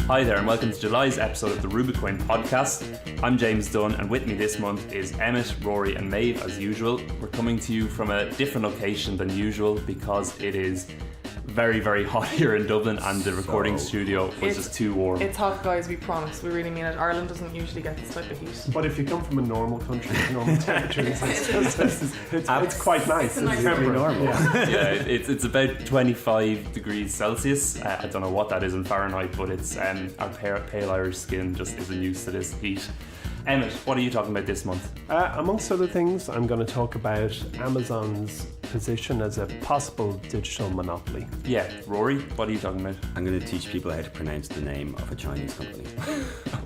Hi there and welcome to July's episode of the Rubicoin podcast. I'm James Dunn and with me this month is Emmett, Rory and Maeve as usual. We're coming to you from a different location than usual because it is very, very hot here in Dublin and the recording studio was just too warm. It's hot, guys, we promise. We really mean it. Ireland doesn't usually get this type of heat. But if you come from a normal country, normal temperatures, it's quite nice. It's very normal. Yeah, it's about 25 degrees Celsius. I don't know what that is in Fahrenheit, but it's our pale Irish skin just isn't used to this heat. Emmett, what are you talking about this month? Amongst other things, I'm going to talk about Amazon's position as a possible digital monopoly. Yeah, Rory, what are you talking about? I'm going to teach people how to pronounce the name of a Chinese company.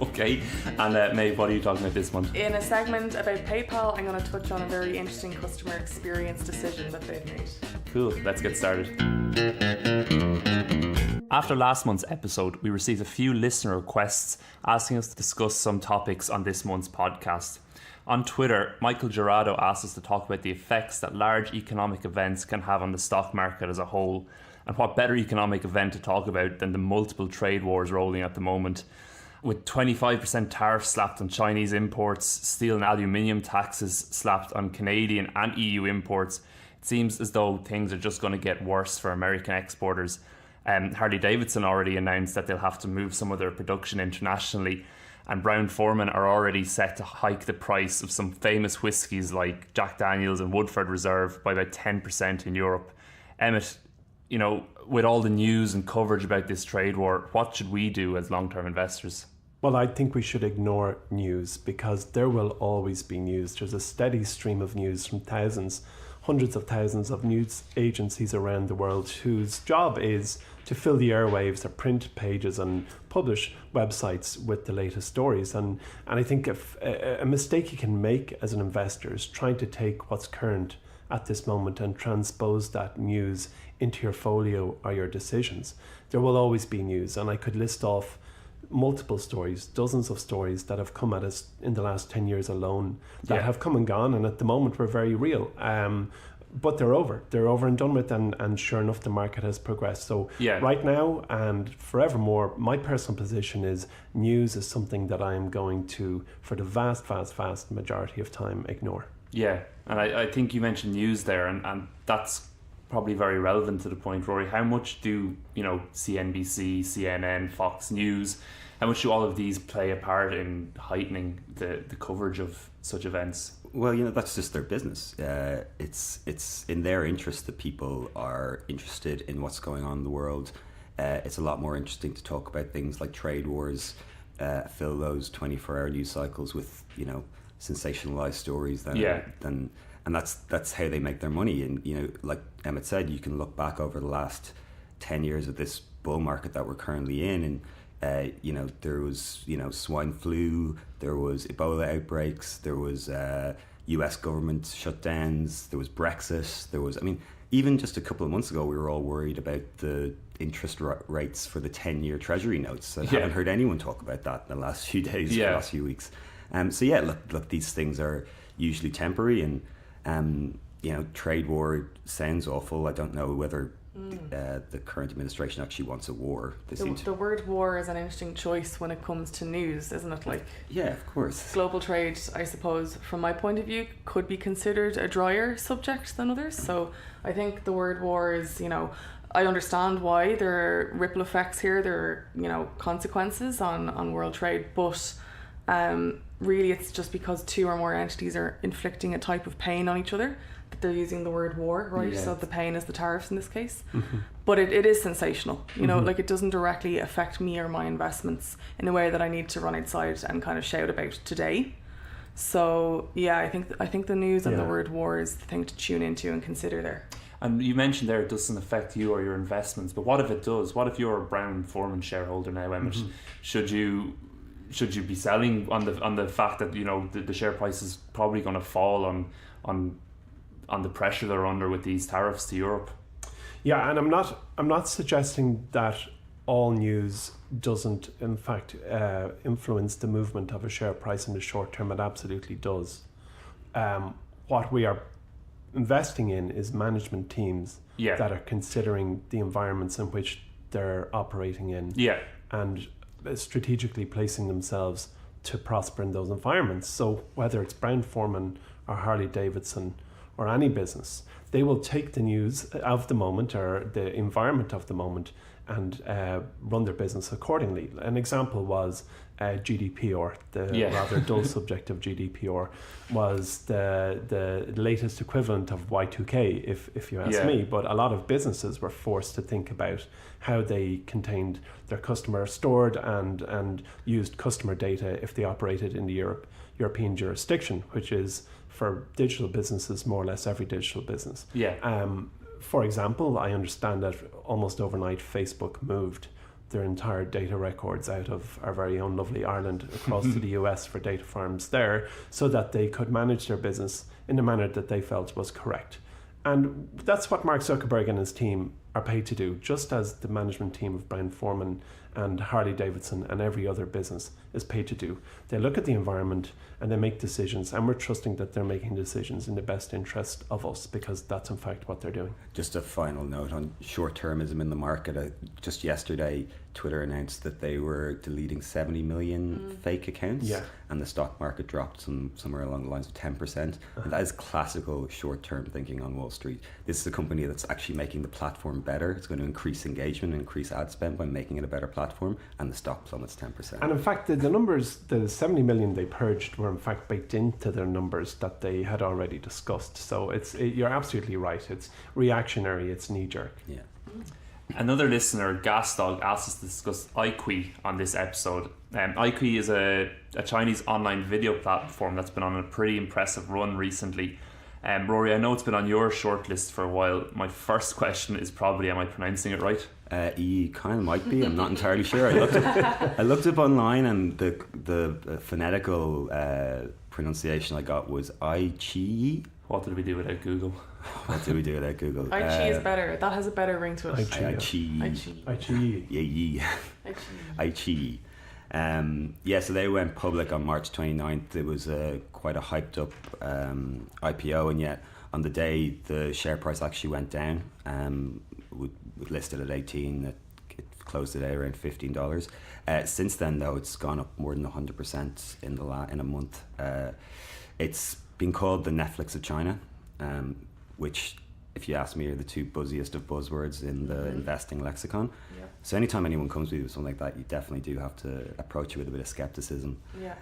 Okay, and Maeve, what are you talking about this month? In a segment about PayPal, I'm going to touch on a very interesting customer experience decision that they've made. Cool, let's get started. After last month's episode, we received a few listener requests asking us to discuss some topics on this month's podcast. On Twitter, Michael Gerardo asked us to talk about the effects that large economic events can have on the stock market as a whole, and what better economic event to talk about than the multiple trade wars rolling at the moment. With 25% tariffs slapped on Chinese imports, steel and aluminium taxes slapped on Canadian and EU imports, it seems as though things are just going to get worse for American exporters. Harley-Davidson already announced that they'll have to move some of their production internationally, and Brown-Forman are already set to hike the price of some famous whiskies like Jack Daniel's and Woodford Reserve by about 10% in Europe. Emmett, with all the news and coverage about this trade war, what should we do as long-term investors? Well, I think we should ignore news because there will always be news. There's a steady stream of news from hundreds of thousands of news agencies around the world whose job is to fill the airwaves, their print pages and publish websites with the latest stories. And I think if a mistake you can make as an investor is trying to take what's current at this moment and transpose that news into your folio or your decisions. There will always be news, and I could list off multiple stories, dozens of stories that have come at us in the last 10 years alone that have come and gone, and at the moment were very real. But they're over and done with, and sure enough the market has progressed. So right now and forevermore, my personal position is news is something that I am going to, for the vast majority of time, ignore. Yeah, and I think you mentioned news there, and that's probably very relevant to the point, Rory. How much do CNBC, CNN, Fox News, how much do all of these play a part in heightening the coverage of such events? Well, that's just their business. It's in their interest that people are interested in what's going on in the world. It's a lot more interesting to talk about things like trade wars, fill those 24-hour news cycles with sensationalized stories than and that's how they make their money. And like Emmett said, you can look back over the last 10 years of this bull market that we're currently in, and there was swine flu, there was Ebola outbreaks, there was US government shutdowns, there was Brexit, there was even just a couple of months ago we were all worried about the interest rates for the 10-year treasury notes. I haven't heard anyone talk about that in the last few days, the last few weeks. Look, these things are usually temporary, and trade war sounds awful. I don't know whether the current administration actually wants a war. The word war is an interesting choice when it comes to news, isn't it? Yeah, of course. Global trade, I suppose, from my point of view, could be considered a drier subject than others. So I think the word war is, I understand why there are ripple effects here. There are, consequences on world trade, but really it's just because two or more entities are inflicting a type of pain on each other that they're using the word war, right? So the pain is the tariffs in this case. Mm-hmm. But it is sensational, it doesn't directly affect me or my investments in a way that I need to run outside and kind of shout about today. So I think the news and the word war is the thing to tune into and consider there. And you mentioned there it doesn't affect you or your investments, but what if it does? What if you're a Brown-Forman shareholder now, Emmett? Mm-hmm. Should you be selling on the fact that the share price is probably going to fall on the pressure they're under with these tariffs to Europe? Yeah, and I'm not suggesting that all news doesn't in fact influence the movement of a share price in the short term. It absolutely does. What we are investing in is management teams that are considering the environments in which they're operating in. Yeah. And strategically placing themselves to prosper in those environments. So whether it's Brown-Forman or Harley-Davidson or any business, they will take the news of the moment or the environment of the moment and run their business accordingly. An example was GDPR, the rather dull subject of GDPR, was the latest equivalent of Y2K, if you ask me. But a lot of businesses were forced to think about how they contained their customer, stored and used customer data if they operated in the European jurisdiction, which is for digital businesses more or less every digital business. For example, I understand that almost overnight Facebook moved their entire data records out of our very own lovely Ireland across to the US for data farms there, so that they could manage their business in a manner that they felt was correct. And that's what Mark Zuckerberg and his team are paid to do, just as the management team of Brown-Forman and Harley-Davidson and every other business is paid to do. They look at the environment and they make decisions, and we're trusting that they're making decisions in the best interest of us, because that's in fact what they're doing. Just a final note on short-termism in the market. Just yesterday, Twitter announced that they were deleting 70 million fake accounts, and the stock market dropped somewhere along the lines of 10%. And that is classical short-term thinking on Wall Street. This is a company that's actually making the platform better. It's going to increase engagement, increase ad spend by making it a better platform, and the stock plummets 10%. And in fact, the numbers, the 70 million they purged, were in fact baked into their numbers that they had already discussed. So you're absolutely right. It's reactionary. It's knee-jerk. Yeah. Another listener, Gasdog, asked us to discuss iQIYI on this episode. iQIYI is a Chinese online video platform that's been on a pretty impressive run recently. Rory, I know it's been on your shortlist for a while. My first question is probably, am I pronouncing it right? You kind of might be. I'm not entirely sure. I looked up online, and the phonetical pronunciation I got was iQIYI. What did we do without Google? What did we do without Google? iQIYI is better. That has a better ring to it. iQIYI. iQIYI. So they went public on March 29th. It was quite a hyped up IPO, and yet on the day the share price actually went down. We listed at 18, it closed today around $15. Since then, though, it's gone up more than 100% in a month. It's been called the Netflix of China, which, if you ask me, are the two buzziest of buzzwords in the investing lexicon. Yeah. So anytime anyone comes with something like that, you definitely do have to approach it with a bit of skepticism. Yeah.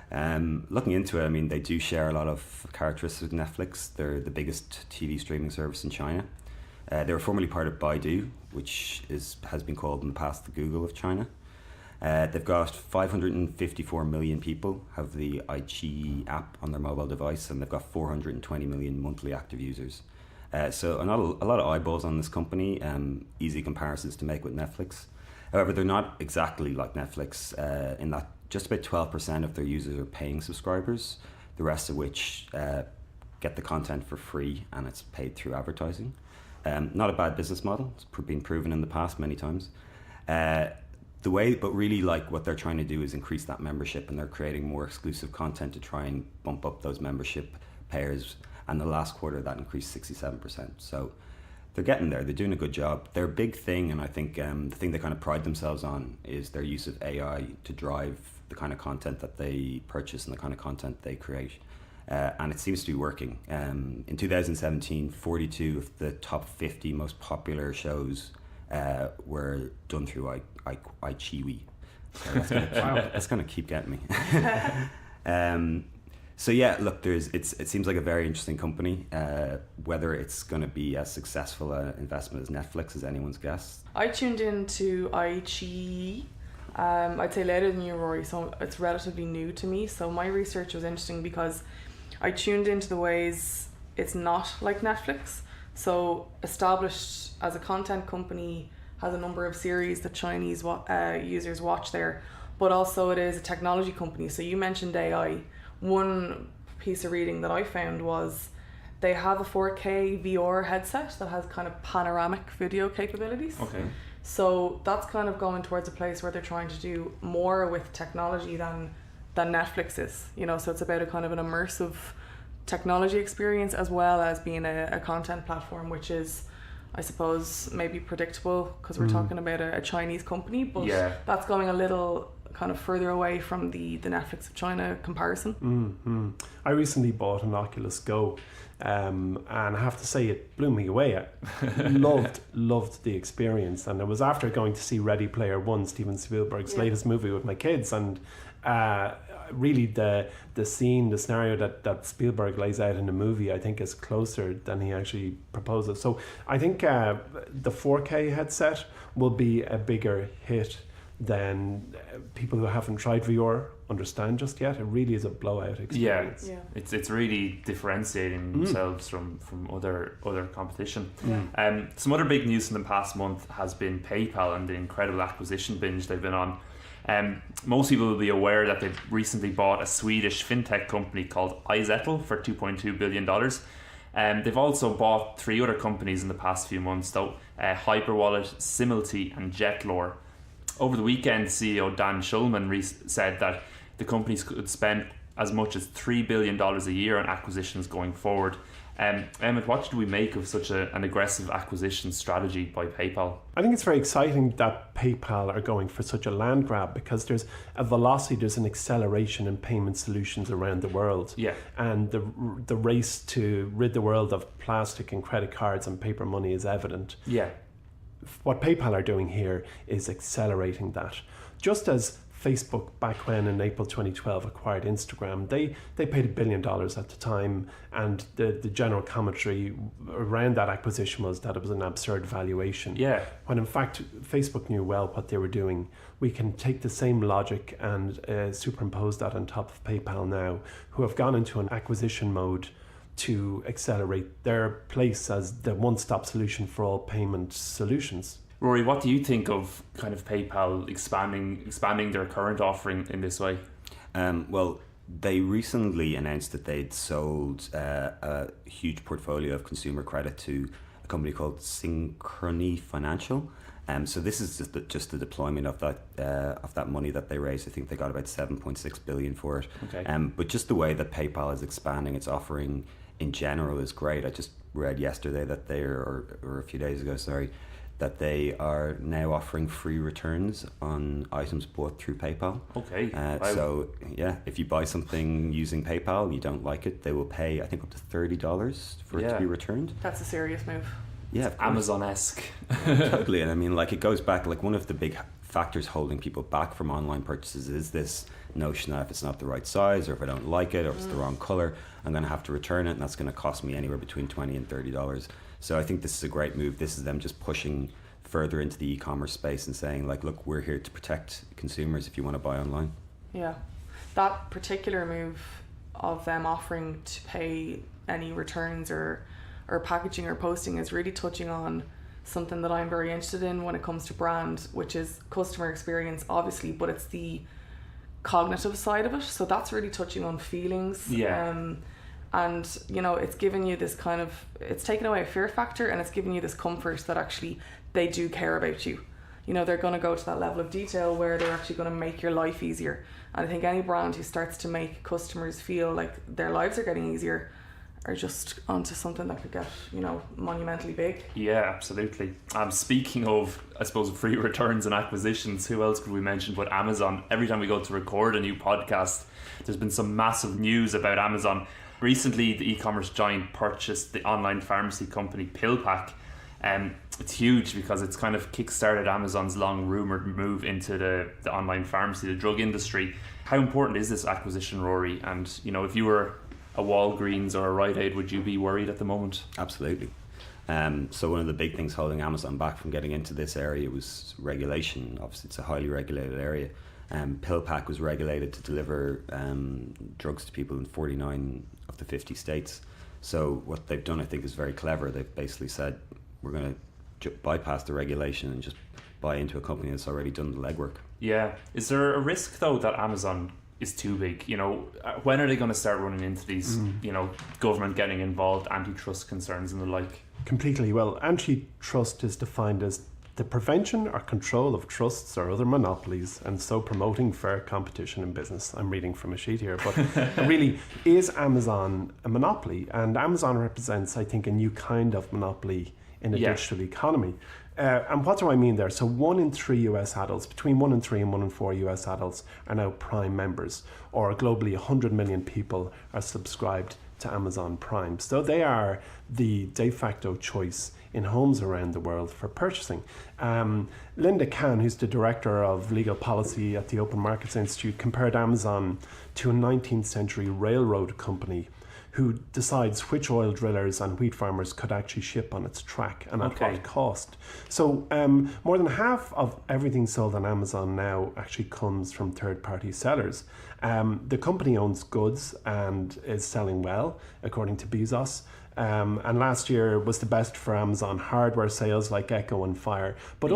Looking into it, I mean, they do share a lot of characteristics with Netflix. They're the biggest TV streaming service in China. They were formerly part of Baidu, which has been called in the past the Google of China. They've got 554 million people have the iQIYI app on their mobile device, and they've got 420 million monthly active users. So a lot of eyeballs on this company, easy comparisons to make with Netflix. However, they're not exactly like Netflix in that just about 12% of their users are paying subscribers, the rest of which get the content for free, and it's paid through advertising. Not a bad business model. It's been proven in the past many times. But really, like, what they're trying to do is increase that membership, and they're creating more exclusive content to try and bump up those membership payers. And the last quarter, that increased 67%. So they're getting there. They're doing a good job. Their big thing, and I think the thing they kind of pride themselves on, is their use of AI to drive the kind of content that they purchase and the kind of content they create. And it seems to be working. In 2017, 42 of the top 50 most popular shows were done through iQIYI. So that's going to keep getting me. So yeah, look, it seems like a very interesting company. Whether it's going to be as successful an investment as Netflix is anyone's guess. I tuned into iQIYI. I'd say later than you, Rory, so it's relatively new to me. So my research was interesting because I tuned into the ways it's not like Netflix. So established as a content company, has a number of series that Chinese users watch there, but also it is a technology company. So you mentioned AI. One piece of reading that I found was they have a 4K VR headset that has kind of panoramic video capabilities. Okay. So that's kind of going towards a place where they're trying to do more with technology than Netflix is, so it's about a kind of an immersive technology experience as well as being a content platform, which is, I suppose, maybe predictable because we're talking about a Chinese company, but that's going a little kind of further away from the Netflix of China comparison. Mm-hmm. I recently bought an Oculus Go, and I have to say it blew me away. I loved the experience, and it was after going to see Ready Player One, Steven Spielberg's latest movie, with my kids, and really the scene, the scenario that Spielberg lays out in the movie, I think is closer than he actually proposes. So I think the 4K headset will be a bigger hit than people who haven't tried VR understand just yet. It really is a blowout experience. Yeah. It's really differentiating themselves from other competition. Yeah. Some other big news in the past month has been PayPal and the incredible acquisition binge they've been on. Most people will be aware that they've recently bought a Swedish fintech company called iZettle for $2.2 billion. They've also bought 3 other companies in the past few months, though: Hyperwallet, Similty and Jetlore. Over the weekend, CEO Dan Schulman said that the companies could spend as much as $3 billion a year on acquisitions going forward. Emmett, what should we make of such an aggressive acquisition strategy by PayPal? I think it's very exciting that PayPal are going for such a land grab, because there's a velocity, there's an acceleration in payment solutions around the world. Yeah. And the race to rid the world of plastic and credit cards and paper money is evident. Yeah. What PayPal are doing here is accelerating that. Just as Facebook, back when in April 2012 acquired Instagram, they paid $1 billion at the time, and the general commentary around that acquisition was that it was an absurd valuation. Yeah. When in fact Facebook knew well what they were doing. We can take the same logic and superimpose that on top of PayPal now, who have gone into an acquisition mode to accelerate their place as the one-stop solution for all payment solutions. Rory, what do you think of kind of PayPal expanding their current offering in this way? Well, they recently announced that they'd sold a huge portfolio of consumer credit to a company called Synchrony Financial. So this is just the deployment of that money that they raised. I think they got about $7.6 billion for it. Okay. But just the way that PayPal is expanding its offering in general is great. I just read yesterday that or a few days ago, that they are now offering free returns on items bought through PayPal. Okay. Wow. So yeah, if you buy something using PayPal and you don't like it, they will pay, I think, up to $30 for it to be returned. That's a serious move. Yeah, Amazon-esque. Totally. And I mean, like, it goes back, like, one of the big factors holding people back from online purchases is this notion that if it's not the right size, or if I don't like it, or if it's the wrong color, I'm going to have to return it, and that's going to cost me anywhere between $20 and $30. So I think this is a great move. This is them just pushing further into the e-commerce space and saying, like, look, we're here to protect consumers if you want to buy online. Yeah. That particular move of them offering to pay any returns or packaging or posting is really touching on something that I'm very interested in when it comes to brand, which is customer experience, obviously, but it's the cognitive side of it. So that's really touching on feelings. Yeah. And, you know, it's giving you this kind of, it's taken away a fear factor, and it's giving you this comfort that actually they do care about you. You know, they're going to go to that level of detail where they're actually going to make your life easier. And I think any brand who starts to make customers feel like their lives are getting easier are just onto something that could get, you know, monumentally big. Yeah, absolutely. Speaking of, I suppose, free returns and acquisitions, who else could we mention but Amazon? Every time we go to record a new podcast, there's been some massive news about Amazon. Recently, the e-commerce giant purchased the online pharmacy company pillpack. It's huge because it's kind of kickstarted Amazon's long rumoured move into the online pharmacy, the drug industry. How important is this acquisition, Rory? And, you know, if you were a Walgreens or a Rite Aid, would you be worried at the moment? Absolutely. So one of the big things holding Amazon back from getting into this area was regulation. Obviously, it's a highly regulated area. PillPack was regulated to deliver drugs to people in 49 of the 50 states. So what they've done, I think, is very clever. They've basically said, we're going to bypass the regulation and just buy into a company that's already done the legwork. Yeah. Is there a risk, though, that Amazon is too big? You know, when are they going to start running into these, you know, government getting involved, antitrust concerns and the like? Completely. Well, antitrust is defined as the prevention or control of trusts or other monopolies, and so promoting fair competition in business. I'm reading from a sheet here, but really, is Amazon a monopoly? And Amazon represents, I think, a new kind of monopoly in a digital economy. And what do I mean there? So 1 in 3 US adults, between 1 in 3 and 1 in 4 US adults are now Prime members, or globally 100 million people are subscribed to Amazon Prime. So they are the de facto choice in homes around the world for purchasing. Linda Kahn, who's the director of legal policy at the Open Markets Institute, compared Amazon to a 19th century railroad company who decides which oil drillers and wheat farmers could actually ship on its track and at what cost. So more than half of everything sold on Amazon now actually comes from third-party sellers. The company owns goods and is selling well, according to Bezos. And last year was the best for Amazon hardware sales like Echo and Fire. But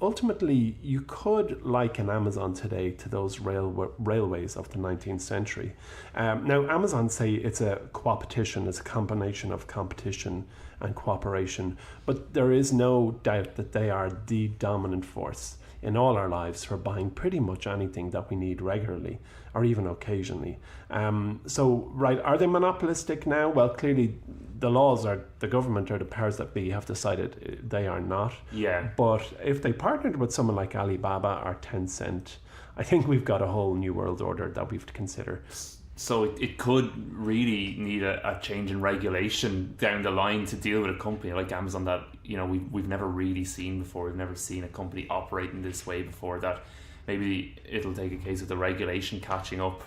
ultimately, you could liken Amazon today to those railways of the 19th century. Now, Amazon say it's a coopetition, it's a combination of competition and cooperation. But there is no doubt that they are the dominant force in all our lives for buying pretty much anything that we need regularly or even occasionally. Are they monopolistic now? Well, clearly the laws are, the government or the powers that be have decided they are not. Yeah. But if they partnered with someone like Alibaba or Tencent, I think we've got a whole new world order that we have to consider. So it could really need a change in regulation down the line to deal with a company like Amazon that, you know, we've never really seen before. We've never seen a company operate in this way before, that maybe it'll take a case of the regulation catching up.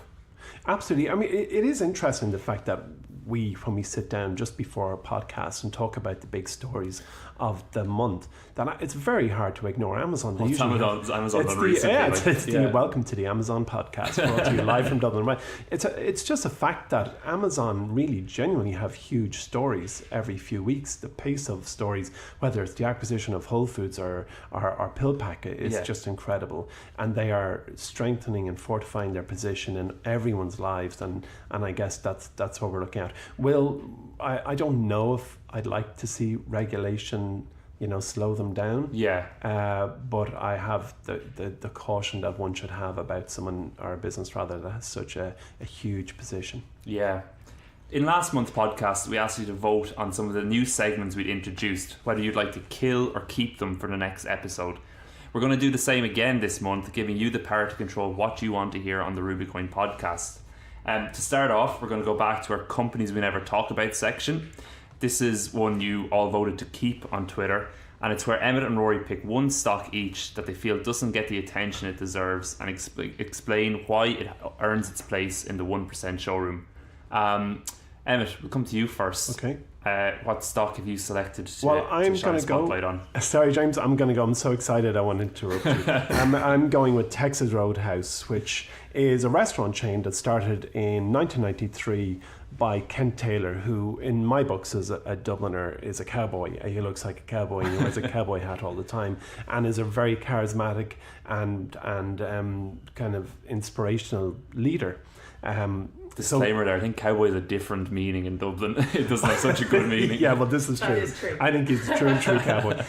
Absolutely. I mean, it is interesting, the fact that when we sit down just before our podcast and talk about the big stories of the month, that it's very hard to ignore Amazon. Amazon done recently. Welcome to the Amazon podcast, brought to you live from Dublin. Right, it's just a fact that Amazon really genuinely have huge stories every few weeks. The pace of stories, whether it's the acquisition of Whole Foods or pillpack, is just incredible, and they are strengthening and fortifying their position in everyone's lives, and I guess that's what we're looking at. I don't know if I'd like to see regulation, slow them down. But I have the caution that one should have about someone or a business rather that has such a huge position. Yeah. In last month's podcast, we asked you to vote on some of the new segments we'd introduced, whether you'd like to kill or keep them for the next episode. We're going to do the same again this month, giving you the power to control what you want to hear on the Rubicoin podcast. To start off, we're going to go back to our companies we never talk about section. This is one you all voted to keep on Twitter, and it's where Emmett and Rory pick one stock each that they feel doesn't get the attention it deserves and explain why it earns its place in the 1% showroom. Emmett, we'll come to you first. Okay. What stock have you selected to I'm shine a spotlight on? Sorry, James, I'm going to go. I'm so excited I want to interrupt you. I'm going with Texas Roadhouse, which is a restaurant chain that started in 1993 by Kent Taylor, who in my books is a Dubliner, is a cowboy. He looks like a cowboy and he wears a cowboy hat all the time, and is a very charismatic and kind of inspirational leader. Disclaimer there, I think cowboy is a different meaning in Dublin. It doesn't have such a good meaning. Yeah, well, this is true. I think he's a true cowboy.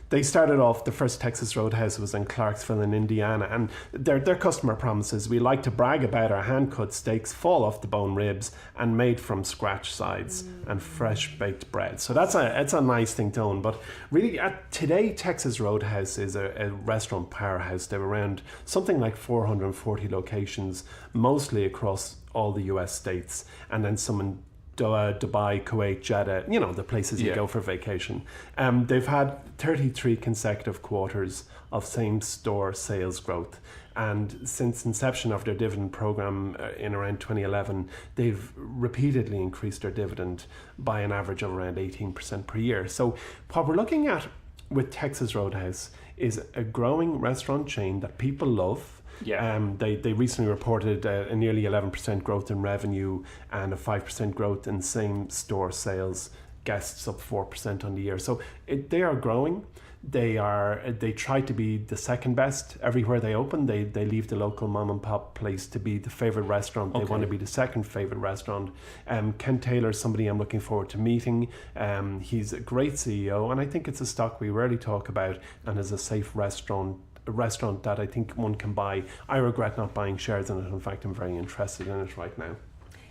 They started off, the first Texas Roadhouse was in Clarksville in Indiana, and their customer promises: we like to brag about our hand-cut steaks, fall off the bone ribs, and made from scratch sides and fresh baked bread. So that's a nice thing to own. But really, today, Texas Roadhouse is a restaurant powerhouse. They're around something like 440 locations, mostly across all the US states, and then some in Dubai, Kuwait, Jeddah, the places you go for vacation. They've had 33 consecutive quarters of same-store sales growth. And since inception of their dividend program in around 2011, they've repeatedly increased their dividend by an average of around 18% per year. So what we're looking at with Texas Roadhouse is a growing restaurant chain that people love. They recently reported a nearly 11% growth in revenue and a 5% growth in same-store sales, guests up 4% on the year. So they are growing. They try to be the second best everywhere they open. They leave the local mom and pop place to be the favorite restaurant. They want to be the second favorite restaurant. Ken Taylor is somebody I'm looking forward to meeting. He's a great CEO, and I think it's a stock we rarely talk about, and is a safe restaurant that I think one can buy. I regret not buying shares in it. In fact, I'm very interested in it right now.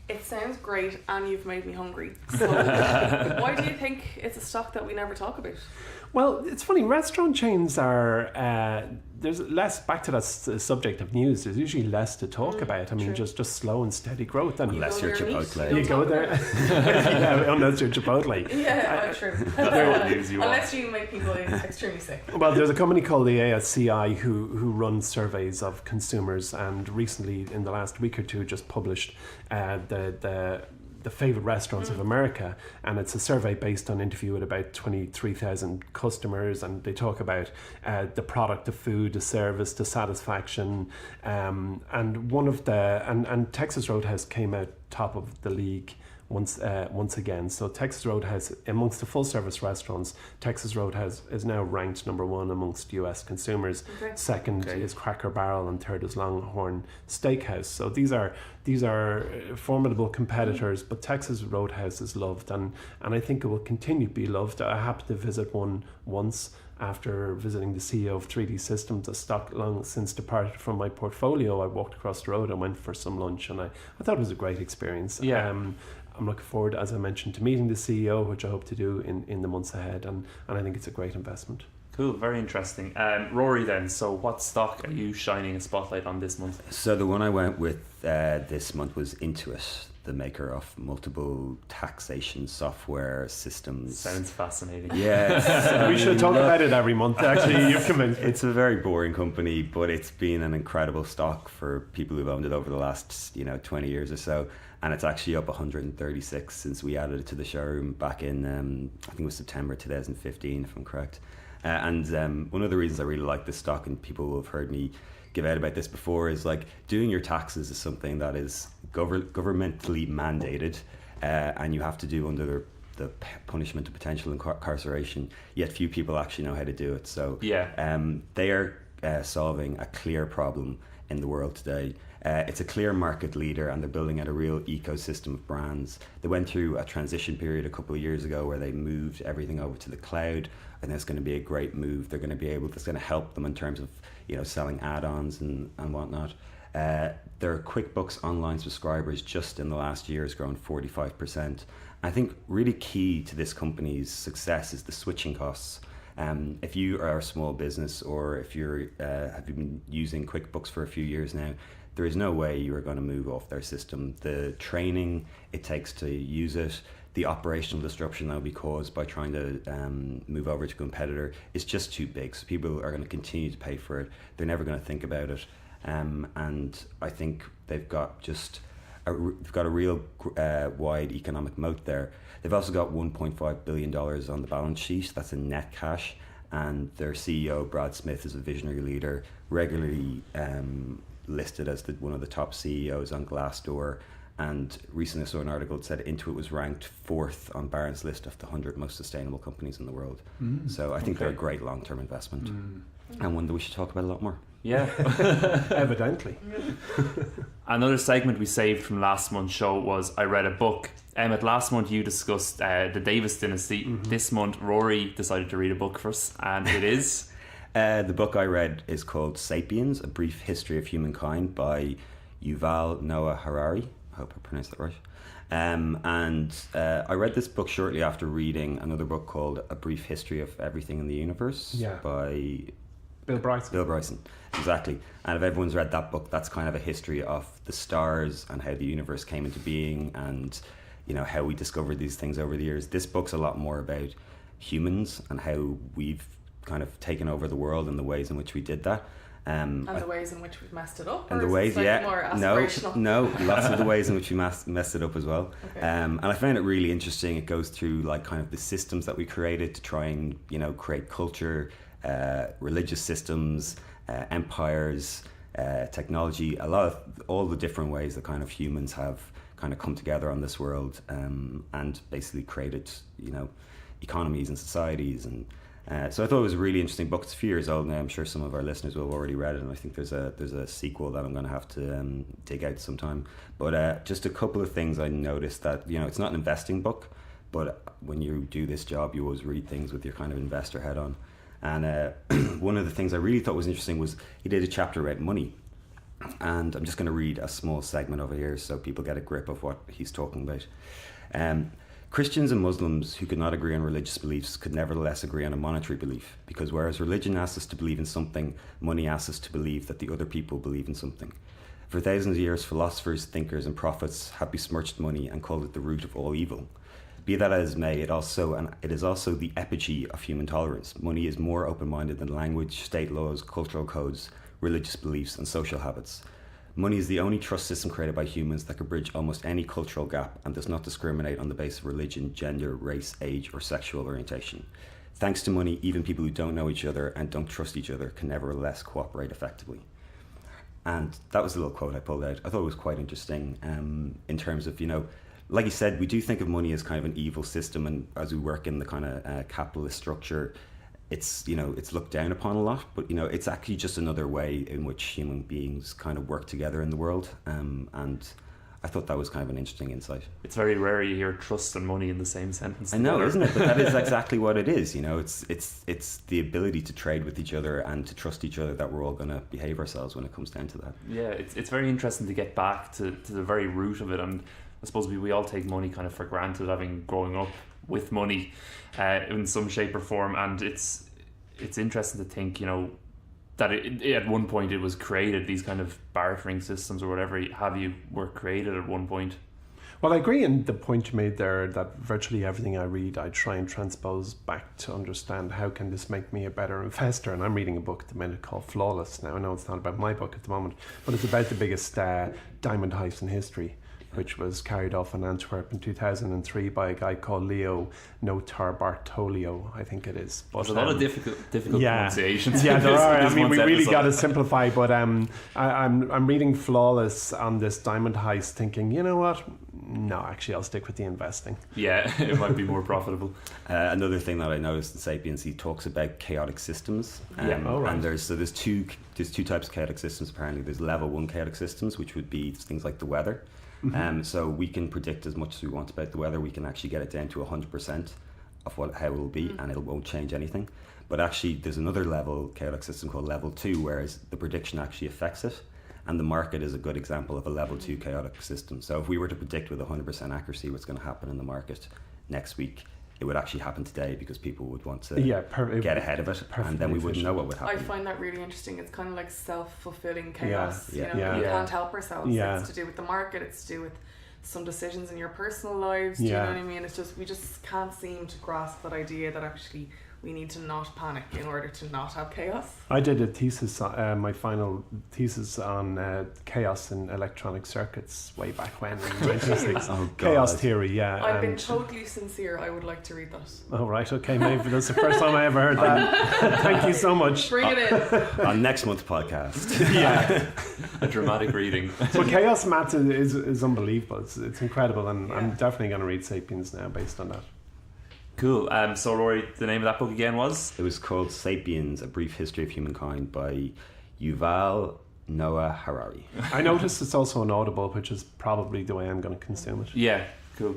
It sounds great, and you've made me hungry. So why do you think it's a stock that we never talk about? Well, it's funny. Restaurant chains are there's less. Back to that subject of news. There's usually less to talk about. I mean, just slow and steady growth. And Unless you're Chipotle. You go there. Yeah, unless you're Chipotle. Yeah, true. Unless you make people extremely sick. Well, there's a company called the ASCI who runs surveys of consumers, and recently, in the last week or two, just published the favourite restaurants of America, and it's a survey based on interview with about 23,000 customers, and they talk about the product, the food, the service, the satisfaction, and one of the and Texas Roadhouse came out top of the league once again. So Texas Roadhouse, amongst the full service restaurants, Texas Roadhouse is now ranked number one amongst US consumers. Okay. Second is Cracker Barrel, and third is Longhorn Steakhouse. So these are formidable competitors, but Texas Roadhouse is loved, and I think it will continue to be loved. I happened to visit one once after visiting the CEO of 3D Systems. A stock long since departed from my portfolio. I walked across the road and went for some lunch, and I thought it was a great experience. Yeah. I'm looking forward, as I mentioned, to meeting the CEO, which I hope to do in the months ahead, and I think it's a great investment. Cool, very interesting. Rory, then, so what stock are you shining a spotlight on this month? So the one I went with this month was Intuit, the maker of multiple taxation software systems. Sounds fascinating. Yes. We should talk about it every month, actually. You've convinced me. It's a very boring company, but it's been an incredible stock for people who've owned it over the last 20 years or so. And it's actually up 136 since we added it to the showroom back in, I think it was September 2015, if I'm correct. And one of the reasons I really like this stock, and people have heard me give out about this before, is like doing your taxes is something that is governmentally mandated, and you have to do under the punishment of potential incarceration, yet few people actually know how to do it. So they are solving a clear problem in the world today. It's a clear market leader, and they're building out a real ecosystem of brands. They went through a transition period a couple of years ago where they moved everything over to the cloud, and it's going to be a great move. They're going to be able, that's going to help them in terms of selling add-ons and whatnot. Their QuickBooks online subscribers just in the last year has grown 45%. I think really key to this company's success is the switching costs. If you are a small business, or if you're have been using QuickBooks for a few years now, there is no way you are going to move off their system. The training it takes to use it, the operational disruption that will be caused by trying to move over to a competitor is just too big. So people are going to continue to pay for it. They're never going to think about it. And I think they've got a real wide economic moat there. They've also got $1.5 billion on the balance sheet. That's in net cash. And their CEO, Brad Smith, is a visionary leader, regularly listed as one of the top CEOs on Glassdoor. And recently I saw an article that said Intuit was ranked 4th on Barron's list of the 100 most sustainable companies in the world. So I think they're a great long-term investment. And one that we should talk about a lot more. Yeah. Evidently. Another segment we saved from last month's show was I read a book. Emmett, last month you discussed the Davis dynasty. This month Rory decided to read a book for us, and it is... The book I read is called Sapiens, A Brief History of Humankind by Yuval Noah Harari. I hope I pronounced that right. I read this book shortly after reading another book called A Brief History of Everything in the Universe by Bill Bryson. Exactly. And if everyone's read that book, that's kind of a history of the stars and how the universe came into being, and how we discovered these things over the years. This book's a lot more about humans and how we've kind of taken over the world and the ways in which we did that. And the ways in which we've messed it up? And the ways, more aspirational? No, lots of the ways in which we messed it up as well. Okay. And I found it really interesting. It goes through like kind of the systems that we created to try and, create culture, religious systems, empires, technology, all the different ways that kind of humans have kind of come together on this world, and basically created, economies and societies. And so I thought it was a really interesting book. It's a few years old now. I'm sure some of our listeners will have already read it, and I think there's a sequel that I'm going to have to dig out sometime. But just a couple of things I noticed that, it's not an investing book, but when you do this job, you always read things with your kind of investor head on. And one of the things I really thought was interesting was he did a chapter about money. And I'm just going to read a small segment over here so people get a grip of what he's talking about. Christians and Muslims who could not agree on religious beliefs could nevertheless agree on a monetary belief, because whereas religion asks us to believe in something, money asks us to believe that the other people believe in something. For thousands of years, philosophers, thinkers and prophets have besmirched money and called it the root of all evil. Be that as may, it is also the epigee of human tolerance. Money is more open-minded than language, state laws, cultural codes, religious beliefs and social habits. Money is the only trust system created by humans that can bridge almost any cultural gap and does not discriminate on the basis of religion, gender, race, age or sexual orientation. Thanks to money, even people who don't know each other and don't trust each other can nevertheless cooperate effectively. And that was a little quote I pulled out. I thought it was quite interesting in terms of, like you said, we do think of money as kind of an evil system, and as we work in the kind of capitalist structure, it's looked down upon a lot, but it's actually just another way in which human beings kind of work together in the world, and I thought that was kind of an interesting insight. It's very rare you hear trust and money in the same sentence. I know, isn't it? But that is exactly what it is. It's the ability to trade with each other and to trust each other that we're all going to behave ourselves when it comes down to that. Yeah, it's very interesting to get back to the very root of it, and I suppose we all take money kind of for granted, having growing up with money in some shape or form, and it's interesting to think, that at one point it was created, these kind of bartering systems or whatever have you were created at one point. Well, I agree in the point you made there that virtually everything I read, I try and transpose back to understand how can this make me a better investor. And I'm reading a book at the minute called Flawless. Now, I know it's not about my book at the moment, but it's about the biggest diamond heist in history, which was carried off in Antwerp in 2003 by a guy called Leo Notarbartolio, I think it is. But there's a lot of difficult pronunciations. Yeah, there are. I mean, we really episode. got to simplify. But I'm reading Flawless on this diamond heist, thinking, you know what? No, actually, I'll stick with the investing. Yeah, it might be more profitable. Another thing that I noticed in Sapiens, he talks about chaotic systems. Right. And there's two types of chaotic systems. Apparently, there's level 1 chaotic systems, which would be things like the weather. So we can predict as much as we want about the weather. We can actually get it down to 100% of how it will be, and it won't change anything. But actually, there's another level chaotic system called level 2, whereas the prediction actually affects it. And the market is a good example of a level 2 chaotic system. So if we were to predict with 100% accuracy what's going to happen in the market next week, it would actually happen today because people would want to get ahead of it, and then we wouldn't know what would happen. I find that really interesting. It's kind of like self-fulfilling chaos. Yeah. We can't help ourselves. Yeah. It's to do with the market. It's to do with some decisions in your personal lives. Do you know what I mean? It's just we just can't seem to grasp that idea that actually we need to not panic in order to not have chaos. I did a thesis, my final thesis on chaos in electronic circuits way back when in 1960s. Oh, chaos theory, yeah. I've been totally sincere. I would like to read that. Oh, right, okay, maybe that's the first time I ever heard that. Thank you so much. Bring it in. On next month's podcast. Yeah. A dramatic reading. But chaos math is unbelievable. It's incredible, and I'm definitely going to read Sapiens now based on that. Cool. So Rory, the name of that book again was? It was called Sapiens, A Brief History of Humankind by Yuval Noah Harari. I noticed it's also an Audible, which is probably the way I'm going to consume it. Yeah, cool.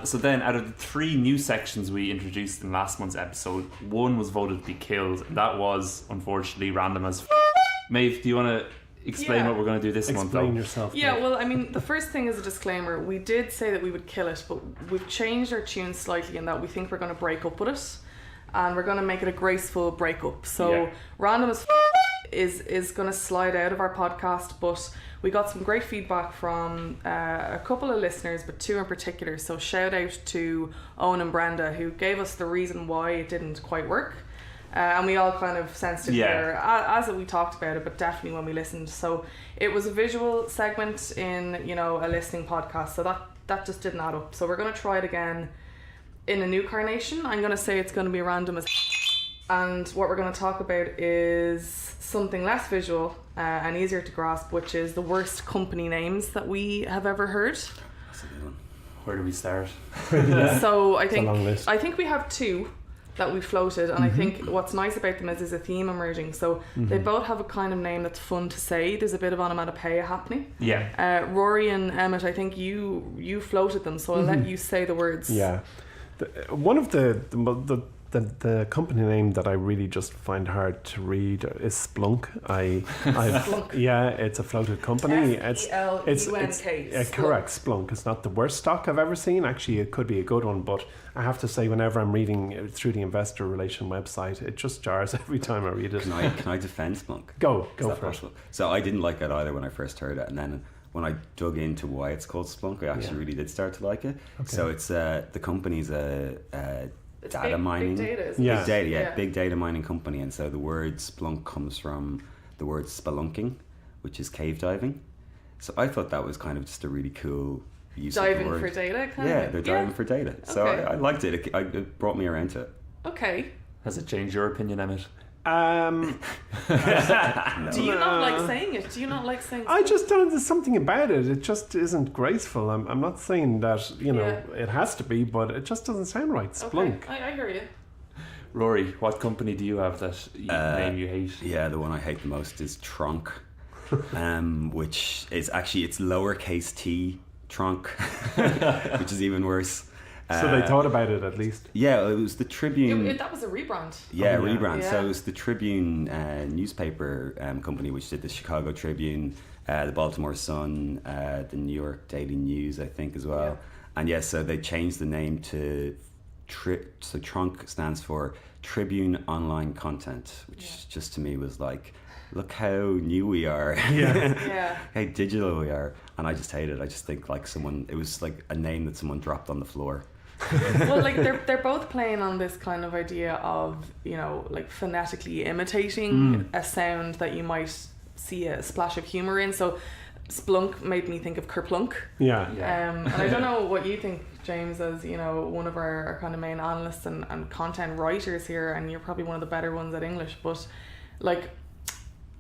So then out of the 3 new sections we introduced in last month's episode, one was voted to be killed, and that was unfortunately random as Maeve, do you want to explain what we're going to do this month though? Explain yourself. Yeah, well, I mean, the first thing is a disclaimer. We did say that we would kill it, but we've changed our tune slightly in that we think we're going to break up with it, and we're going to make it a graceful breakup. So random as is going to slide out of our podcast, but we got some great feedback from a couple of listeners, but 2 in particular. So shout out to Owen and Brenda, who gave us the reason why it didn't quite work. And we all kind of sensed it there as we talked about it, but definitely when we listened. So it was a visual segment in, a listening podcast. So that just didn't add up. So we're going to try it again in a new carnation. I'm going to say it's going to be random as and what we're going to talk about is something less visual and easier to grasp, which is the worst company names that we have ever heard. That's a good one. Where do we start? So I a long list. think we have 2 that we floated, and I think what's nice about them is there's a theme emerging. So they both have a kind of name that's fun to say. There's a bit of onomatopoeia happening. Yeah. Rory and Emmett, I think you floated them, so I'll let you say the words. Yeah. One of the The company name that I really just find hard to read is Splunk. Splunk. Yeah, it's a floated company. Splunk. Correct, Splunk. It's not the worst stock I've ever seen. Actually, it could be a good one, but I have to say, whenever I'm reading through the investor relation website, it just jars every time I read it. Can I defend Splunk? Go Is that for possible? So I didn't like it either when I first heard it, and then when I dug into why it's called Splunk, I actually really did start to like it. Okay. So it's the company's it's data mining. Big data, isn't Yeah. it? Big data, big data mining company, and so the word Splunk comes from the word spelunking, which is cave diving. So I thought that was kind of just a really cool use of the Diving word. for data, kind Yeah, of. they're diving for data. So Okay. I liked it. It brought me around to it. Okay. Has it changed your opinion, Emmett? No. Do you not like saying it? Do you not like saying? I just don't. There's something about it. It just isn't graceful. I'm not saying that it has to be, but it just doesn't sound right. Splunk. Okay. I hear you. Rory, what company do you have that name you hate? Yeah, the one I hate the most is Tronc, which is actually it's lowercase t Tronc, which is even worse. So they thought about it at least. Yeah, it was the Tribune. That was a rebrand. Yeah, Oh, yeah. rebrand. Yeah. So it was the Tribune newspaper company, which did the Chicago Tribune, the Baltimore Sun, the New York Daily News, I think, as well. Yeah. And so they changed the name to so Tronc stands for Tribune Online Content, which just to me was like, look how new we are. Yeah. How digital we are. And I just hate it. I just think it was like a name that someone dropped on the floor. Well, like they're both playing on this kind of idea of, like phonetically imitating a sound that you might see a splash of humor in. So Splunk made me think of kerplunk. Yeah. And I don't know what you think, James, as one of our kind of main analysts and content writers here, and you're probably one of the better ones at English, but like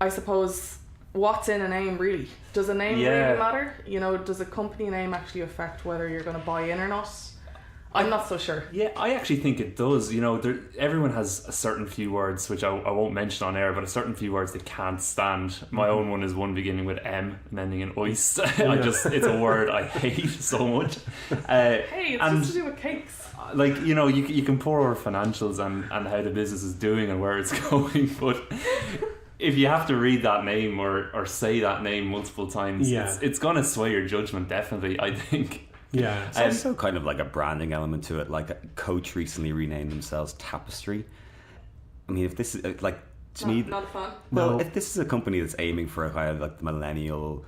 I suppose what's in a name really? Does a name really matter? Does a company name actually affect whether you're going to buy in or not? I'm not so sure. Yeah, I actually think it does. Everyone has a certain few words, which I won't mention on air, but a certain few words they can't stand. My own one is one beginning with M and ending in oist. It's a word I hate so much. Hey, it's just to do with cakes. Like, you can pour over financials and how the business is doing and where it's going, but if you have to read that name or say that name multiple times, it's going to sway your judgment, definitely, I think. Yeah. It's also kind of like a branding element to it. Like Coach recently renamed themselves Tapestry. I mean, if this is to me, not a fan. Well, if this is a company that's aiming for a kind of like the millennial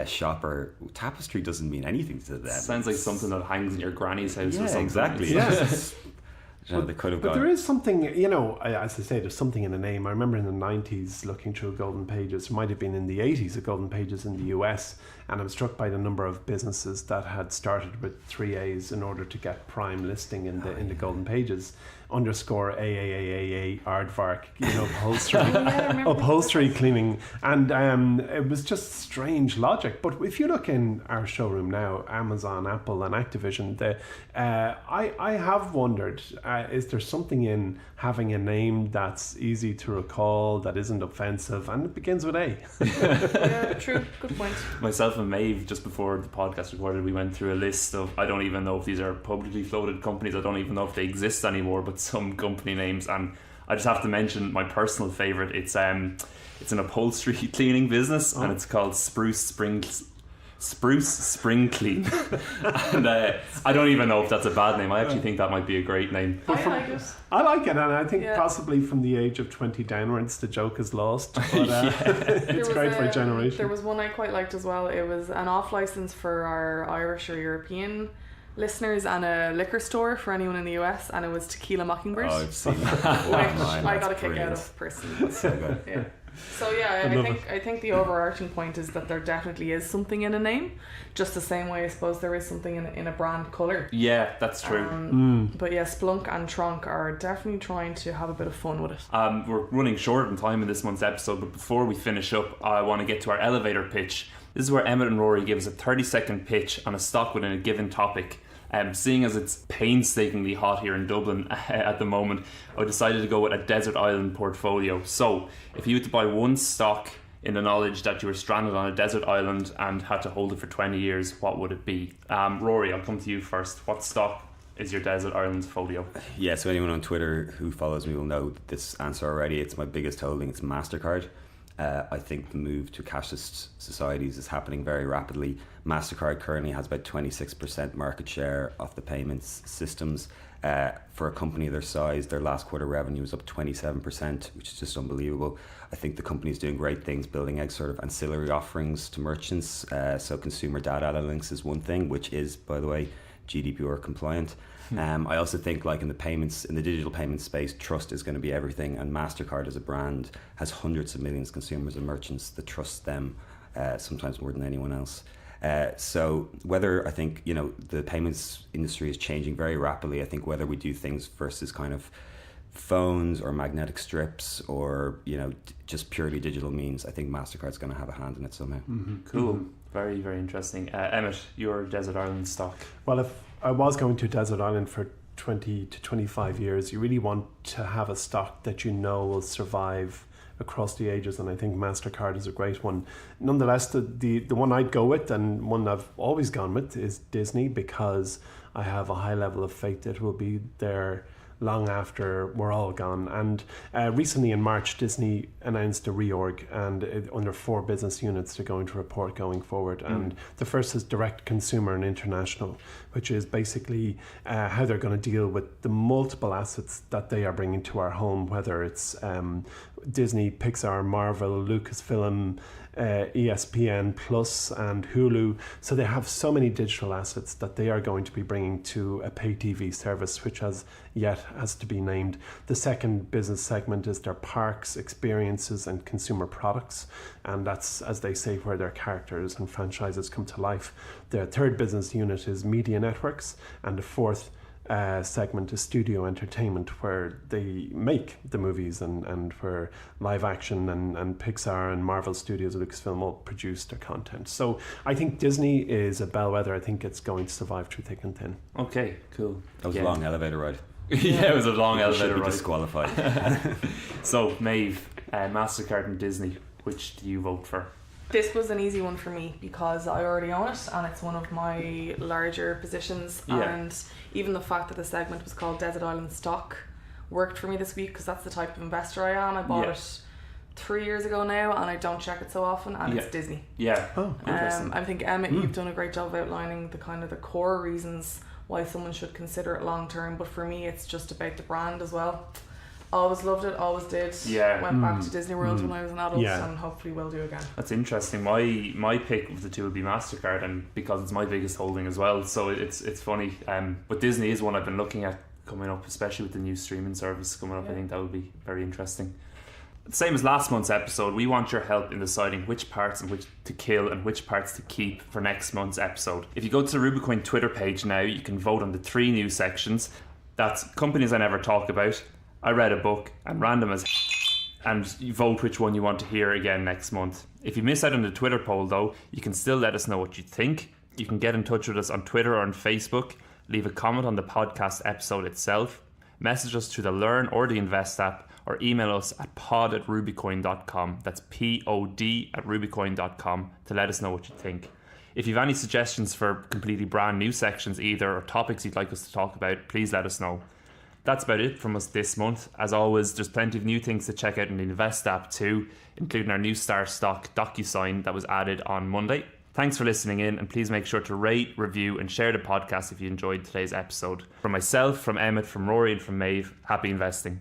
shopper, Tapestry doesn't mean anything to them. Sounds like something that hangs in your granny's house or something. Exactly. They could have But gone. there is something, as I say, there's something in the name. I remember in the 90s looking through Golden Pages, it might have been in the 80s of Golden Pages in the US, and I'm struck by the number of businesses that had started with 3 A's in order to get prime listing in the Golden Pages. Underscore AAAAA aardvark, upholstery, upholstery cleaning, and it was just strange logic. But if you look in our showroom now, Amazon, Apple, and Activision, I have wondered, is there something in having a name that's easy to recall, that isn't offensive, and it begins with A? Yeah, true. Good point. Myself and Maeve, just before the podcast recorded, we went through a list of, I don't even know if these are publicly floated companies, I don't even know if they exist anymore, but some company names, and I just have to mention my personal favourite. It's an upholstery cleaning business, and it's called Spruce Spring Clean. And I don't even know if that's a bad name. I actually think that might be a great name. I like it. I like it, and I think possibly from the age of 20 downwards, the joke is lost. But it's great for a generation. There was one I quite liked as well. It was an off license for our Irish or European listeners and a liquor store for anyone in the US, and it was Tequila Mockingbird. Oh, I've seen that. Which I got a kick out of personally. So good. Yeah. So I think the overarching point is that there definitely is something in a name, just the same way I suppose there is something in a brand colour. Yeah, that's true. But yeah, Splunk and Tronc are definitely trying to have a bit of fun with it. We're running short on time in this month's episode, but before we finish up, I want to get to our elevator pitch. This is where Emmett and Rory give us a 30-second pitch on a stock within a given topic. Seeing as it's painstakingly hot here in Dublin at the moment, I decided to go with a desert island portfolio. So, if you had to buy one stock in the knowledge that you were stranded on a desert island and had to hold it for 20 years, what would it be? Rory, I'll come to you first. What stock? is your Desert Island folio? Yeah, so anyone on Twitter who follows me will know this answer already. It's my biggest holding. It's MasterCard. I think the move to cashless societies is happening very rapidly. MasterCard currently has about 26% market share of the payments systems. For a company their size, their last quarter revenue was up 27%, which is just unbelievable. I think the company is doing great things, building out sort of ancillary offerings to merchants. So consumer data analytics is one thing, which is, by the way, GDPR compliant. I also think, like in the digital payments space, trust is going to be everything, and MasterCard as a brand has hundreds of millions of consumers and merchants that trust them, sometimes more than anyone else. So whether, I think, the payments industry is changing very rapidly. I think whether we do things versus kind of phones or magnetic strips or just purely digital means, I think MasterCard's going to have a hand in it somehow. Cool. Very, very interesting. Emmett, your Desert Island stock? Well, if I was going to Desert Island for 20 to 25 years, you really want to have a stock that will survive across the ages, and I think MasterCard is a great one. Nonetheless, the one I'd go with, and one I've always gone with, is Disney, because I have a high level of faith that it will be there long after we're all gone. And recently in March, Disney announced a reorg, and under 4 business units they're going to report going forward. And the first is direct consumer and international, which is basically how they're going to deal with the multiple assets that they are bringing to our home, whether it's Disney, Pixar, Marvel, Lucasfilm, ESPN Plus and Hulu. So they have so many digital assets that they are going to be bringing to a pay TV service, which has to be named. The second business segment is their parks, experiences and consumer products, and that's, as they say, where their characters and franchises come to life. The third business unit is media networks, and the fourth segment is studio entertainment, where they make the movies and where live action and Pixar and Marvel Studios, Lucasfilm all produce their content. So I think Disney is a bellwether. I think it's going to survive through thick and thin. Okay, cool. That was a long elevator ride. Yeah, it was a long elevator ride. Disqualified. So Maeve, MasterCard and Disney, which do you vote for? This was an easy one for me because I already own it and it's one of my larger positions. Yeah. And even the fact that the segment was called Desert Island Stock worked for me this week, because that's the type of investor I am. I bought it 3 years ago now and I don't check it so often, and it's Disney. Yeah. Oh, interesting. I think Emmett, you've done a great job of outlining the kind of the core reasons why someone should consider it long term, but for me it's just about the brand as well. Always loved it, always did. Yeah. Went back to Disney World when I was an adult, and hopefully will do again. That's interesting. My pick of the two would be MasterCard, and because it's my biggest holding as well, so it's funny. But Disney is one I've been looking at coming up, especially with the new streaming service coming up. I think that would be very interesting. Same as last month's episode, we want your help in deciding which parts and which to kill and which parts to keep for next month's episode. If you go to the Rubicoin Twitter page now, you can vote on the 3 new sections. That's companies I never talk about, I read a book, and random as and you vote which one you want to hear again next month. If you miss out on the Twitter poll though, you can still let us know what you think. You can get in touch with us on Twitter or on Facebook, leave a comment on the podcast episode itself, message us through the Learn or the Invest app, or email us at pod@rubicoin.com. That's pod@rubicoin.com to let us know what you think. If you have any suggestions for completely brand new sections either, or topics you'd like us to talk about, please let us know. That's about it from us this month. As always, there's plenty of new things to check out in the Invest app too, including our new Star Stock DocuSign that was added on Monday. Thanks for listening in, and please make sure to rate, review and share the podcast if you enjoyed today's episode. From myself, from Emmett, from Rory and from Maeve, happy investing.